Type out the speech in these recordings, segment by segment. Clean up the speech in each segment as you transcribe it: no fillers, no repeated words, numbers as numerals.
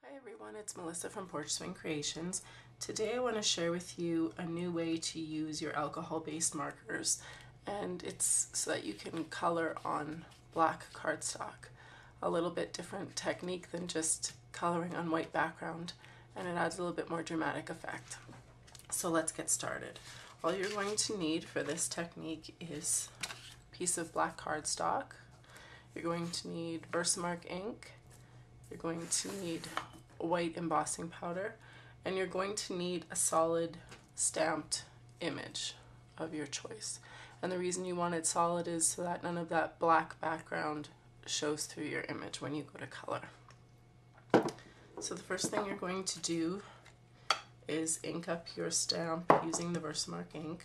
Hi everyone, it's Melissa from Porch Swing Creations. Today I want to share with you a new way to use your alcohol-based markers, and it's so that you can color on black cardstock. A little bit different technique than just coloring on white background, and it adds a little bit more dramatic effect. So let's get started. All you're going to need for this technique is a piece of black cardstock. You're going to need Versamark ink. You're going to need white embossing powder, and you're going to need a solid stamped image of your choice. And the reason you want it solid is so that none of that black background shows through your image when you go to color. So the first thing you're going to do is ink up your stamp using the Versamark ink.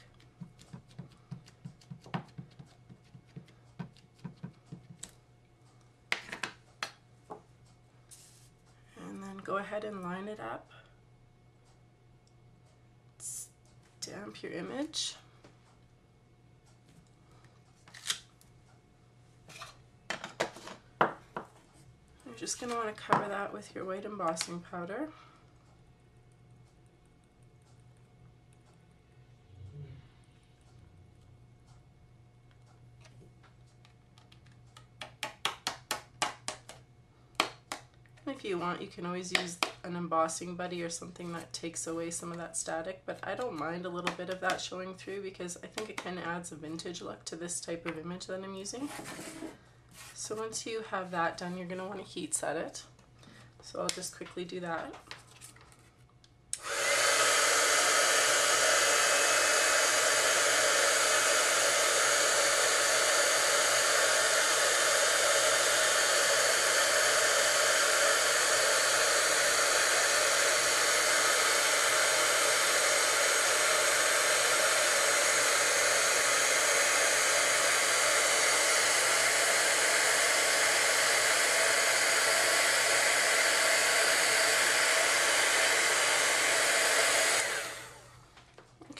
Go ahead and line it up. Stamp your image. You're just going to want to cover that with your white embossing powder. If you want, you can always use an embossing buddy or something that takes away some of that static, but I don't mind a little bit of that showing through because I think it kind of adds a vintage look to this type of image that I'm using. So once you have that done, you're going to want to heat set it. So I'll just quickly do that.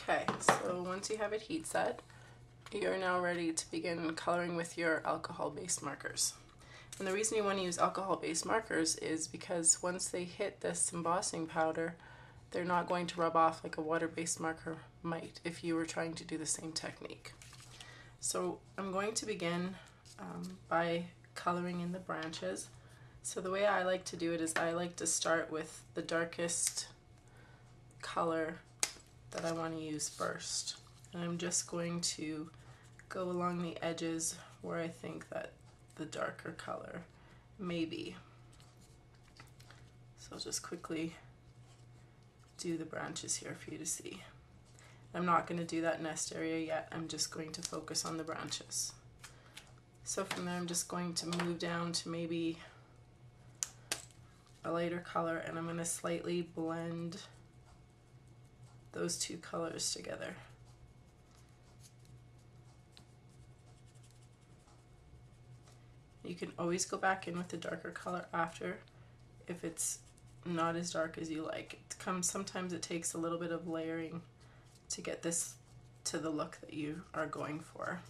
Okay, so once you have it heat set, you're now ready to begin coloring with your alcohol-based markers. And the reason you want to use alcohol-based markers is because once they hit this embossing powder, they're not going to rub off like a water-based marker might if you were trying to do the same technique. So I'm going to begin by coloring in the branches. So the way I like to do it is I like to start with the darkest color that I want to use first. And I'm just going to go along the edges where I think that the darker color may be. So I'll just quickly do the branches here for you to see. I'm not going to do that nest area yet, I'm just going to focus on the branches. So from there I'm just going to move down to maybe a lighter color, and I'm going to slightly blend those two colors together. You can always go back in with the darker color after if it's not as dark as you like. Sometimes it takes a little bit of layering to get this to the look that you are going for.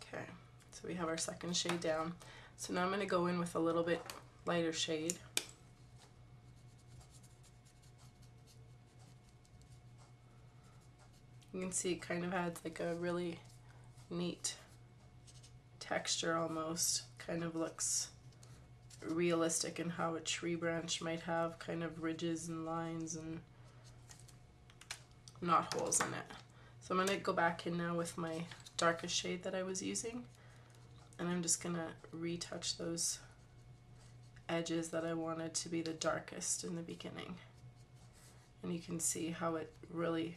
Okay, so we have our second shade down. So now I'm going to go in with a little bit lighter shade. You can see it kind of adds like a really neat texture almost. Kind of looks realistic in how a tree branch might have kind of ridges and lines and knot holes in it. So I'm going to go back in now with my darkest shade that I was using, and I'm just going to retouch those edges that I wanted to be the darkest in the beginning. And you can see how it really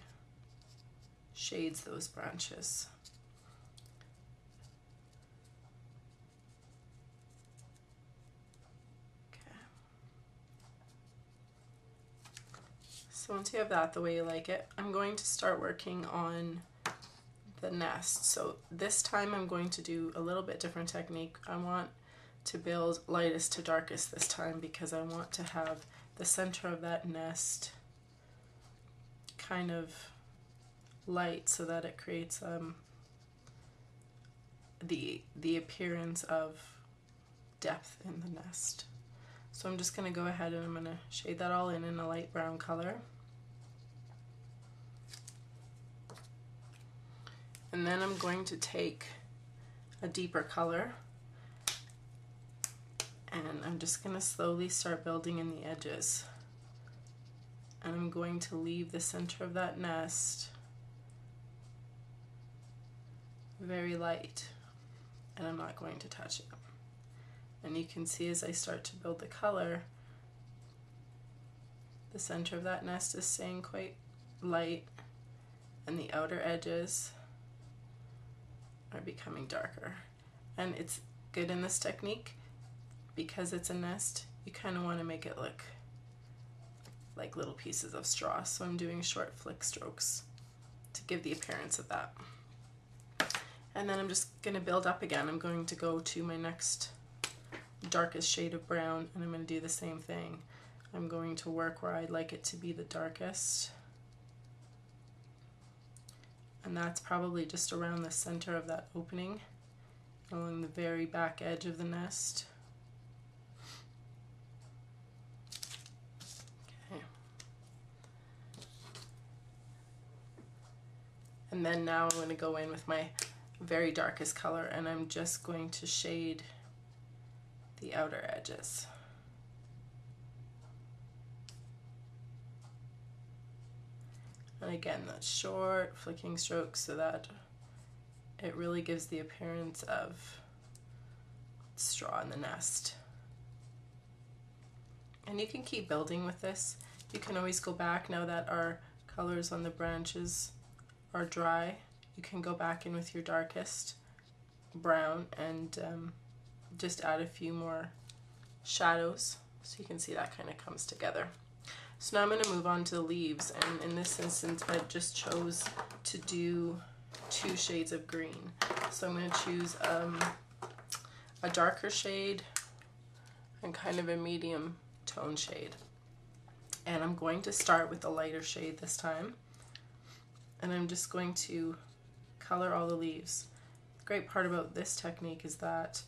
shades those branches. Okay. So once you have that the way you like it, I'm going to start working on the nest. So this time I'm going to do a little bit different technique. I want to build lightest to darkest this time because I want to have the center of that nest kind of light so that it creates the appearance of depth in the nest. So I'm just going to go ahead and I'm going to shade that all in a light brown color. And then I'm going to take a deeper color and I'm just going to slowly start building in the edges. And I'm going to leave the center of that nest very light, and I'm not going to touch it. And you can see as I start to build the color, the center of that nest is staying quite light and the outer edges are becoming darker. And it's good in this technique because it's a nest, you kind of want to make it look like little pieces of straw. So I'm doing short flick strokes to give the appearance of that. And then I'm just going to build up again. I'm going to go to my next darkest shade of brown and I'm going to do the same thing. I'm going to work where I'd like it to be the darkest. And that's probably just around the center of that opening, along the very back edge of the nest. Okay. And then now I'm going to go in with my very darkest color and I'm just going to shade the outer edges. And again, that's short flicking strokes so that it really gives the appearance of straw in the nest. And you can keep building with this. You can always go back now that our colors on the branches are dry. You can go back in with your darkest brown and just add a few more shadows so you can see that kind of comes together. So now I'm going to move on to the leaves, and in this instance I just chose to do 2 shades of green. So I'm going to choose a darker shade and kind of a medium tone shade. And I'm going to start with a lighter shade this time, and I'm just going to color all the leaves. The great part about this technique is that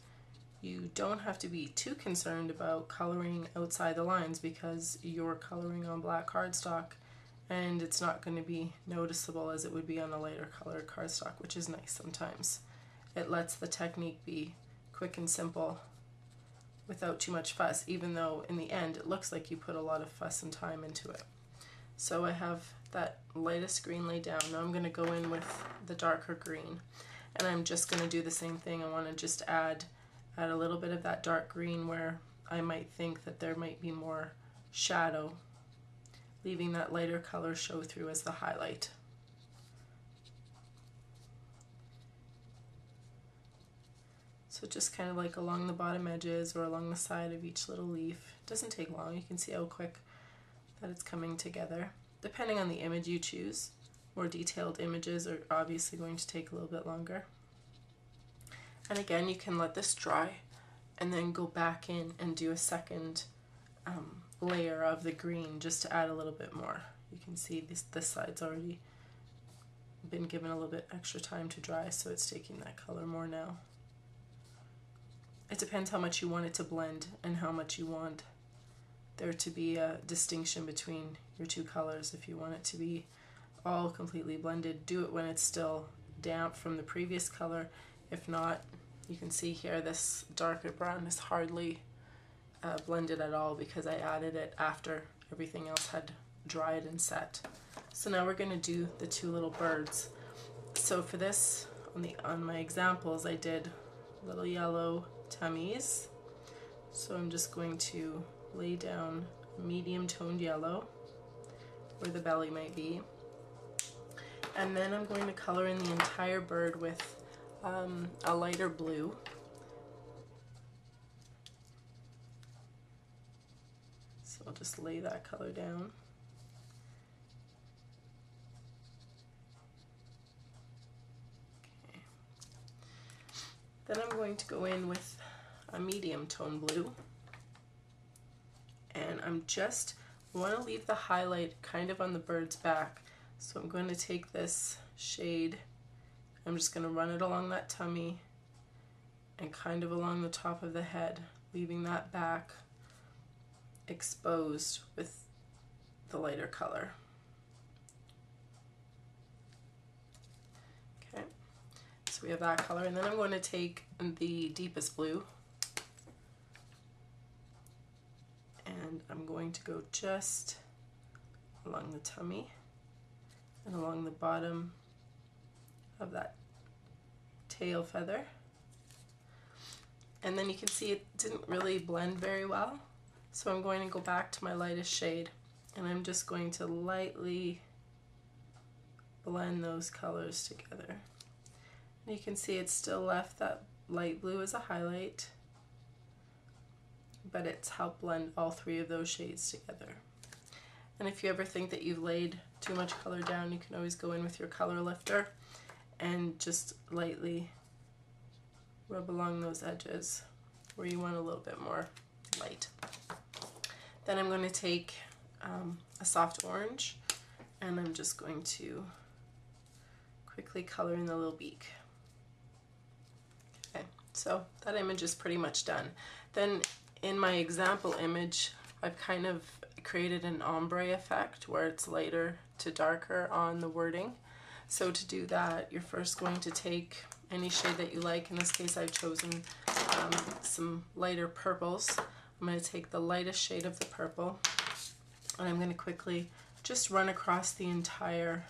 you don't have to be too concerned about coloring outside the lines because you're coloring on black cardstock and it's not going to be noticeable as it would be on a lighter colored cardstock, which is nice sometimes. It lets the technique be quick and simple without too much fuss, even though in the end it looks like you put a lot of fuss and time into it. So I have that lightest green laid down. Now I'm going to go in with the darker green, and I'm just going to do the same thing. I want to just add a little bit of that dark green where I might think that there might be more shadow, leaving that lighter color show through as the highlight. So just kind of like along the bottom edges or along the side of each little leaf. It doesn't take long. You can see how quick that it's coming together. Depending on the image you choose, more detailed images are obviously going to take a little bit longer. And again, you can let this dry and then go back in and do a second layer of the green just to add a little bit more. You can see this side's already been given a little bit extra time to dry, so it's taking that color more now. It depends how much you want it to blend and how much you want there to be a distinction between your 2 colors. If you want it to be all completely blended, do it when it's still damp from the previous color. If not, you can see here this darker brown is hardly blended at all because I added it after everything else had dried and set. So now we're going to do the 2 little birds. So for this, on my examples, I did little yellow tummies. So I'm just going to lay down medium toned yellow where the belly might be, and then I'm going to color in the entire bird with a lighter blue. So I'll just lay that color down. Okay. Then I'm going to go in with a medium tone blue, and I want to leave the highlight kind of on the bird's back. So I'm going to take this shade, I'm just going to run it along that tummy and kind of along the top of the head, leaving that back exposed with the lighter color. Okay, so we have that color, and then I'm going to take the deepest blue and I'm going to go just along the tummy and along the bottom of that tail feather. And then you can see it didn't really blend very well, so I'm going to go back to my lightest shade and I'm just going to lightly blend those colors together. And you can see it's still left that light blue as a highlight, but it's helped blend all three of those shades together. And if you ever think that you've laid too much color down, you can always go in with your color lifter and just lightly rub along those edges where you want a little bit more light. Then I'm going to take a soft orange and I'm just going to quickly color in the little beak. Okay, so that image is pretty much done. Then in my example image, I've kind of created an ombre effect where it's lighter to darker on the wording. So to do that, you're first going to take any shade that you like. In this case, I've chosen some lighter purples. I'm going to take the lightest shade of the purple and I'm going to quickly just run across the entire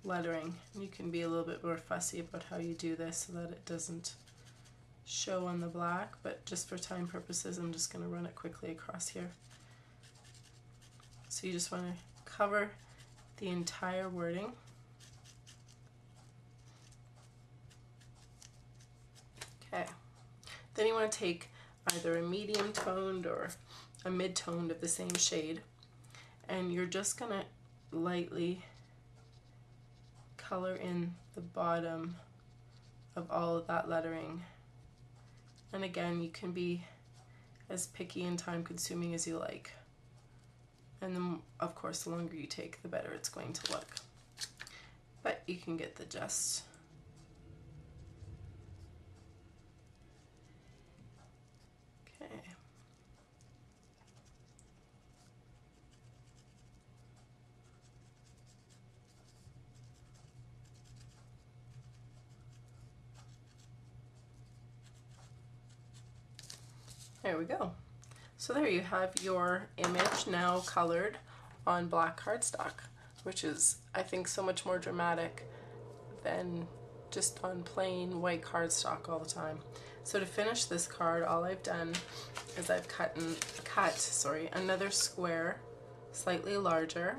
lettering. You can be a little bit more fussy about how you do this so that it doesn't show on the black, but just for time purposes, I'm just going to run it quickly across here. So you just want to cover the entire wording. Okay, then you want to take either a medium toned or a mid toned of the same shade, and you're just going to lightly color in the bottom of all of that lettering. And again, you can be as picky and time consuming as you like. And then, of course, the longer you take, the better it's going to look. But you can get the gist. Okay. There we go. So there you have your image now colored on black cardstock, which is, I think, so much more dramatic than just on plain white cardstock all the time. So to finish this card, all I've done is I've cut another square slightly larger,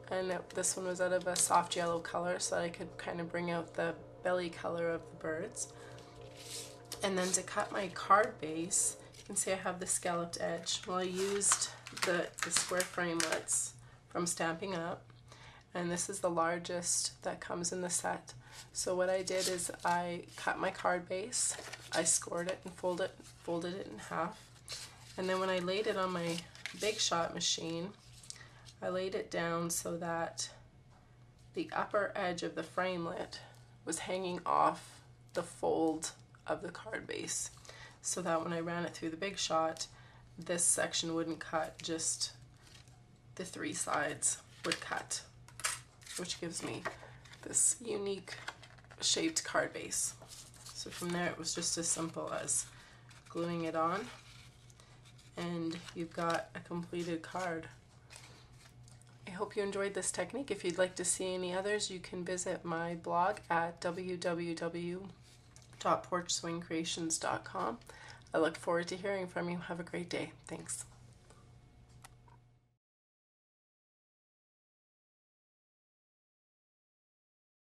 and this one was out of a soft yellow color so that I could kind of bring out the belly color of the birds. And then to cut my card base, you can see I have the scalloped edge. Well, I used the square framelits from Stamping Up, and this is the largest that comes in the set. So what I did is I cut my card base, I scored it and folded it in half, and then when I laid it on my Big Shot machine, I laid it down so that the upper edge of the framelit was hanging off the fold of the card base, so that when I ran it through the Big Shot, this section wouldn't cut, just the three sides would cut, which gives me this unique shaped card base. So from there it was just as simple as gluing it on and you've got a completed card. I hope you enjoyed this technique. If you'd like to see any others, you can visit my blog at www.porchswingcreations.com. I look forward to hearing from you. Have a great day. Thanks.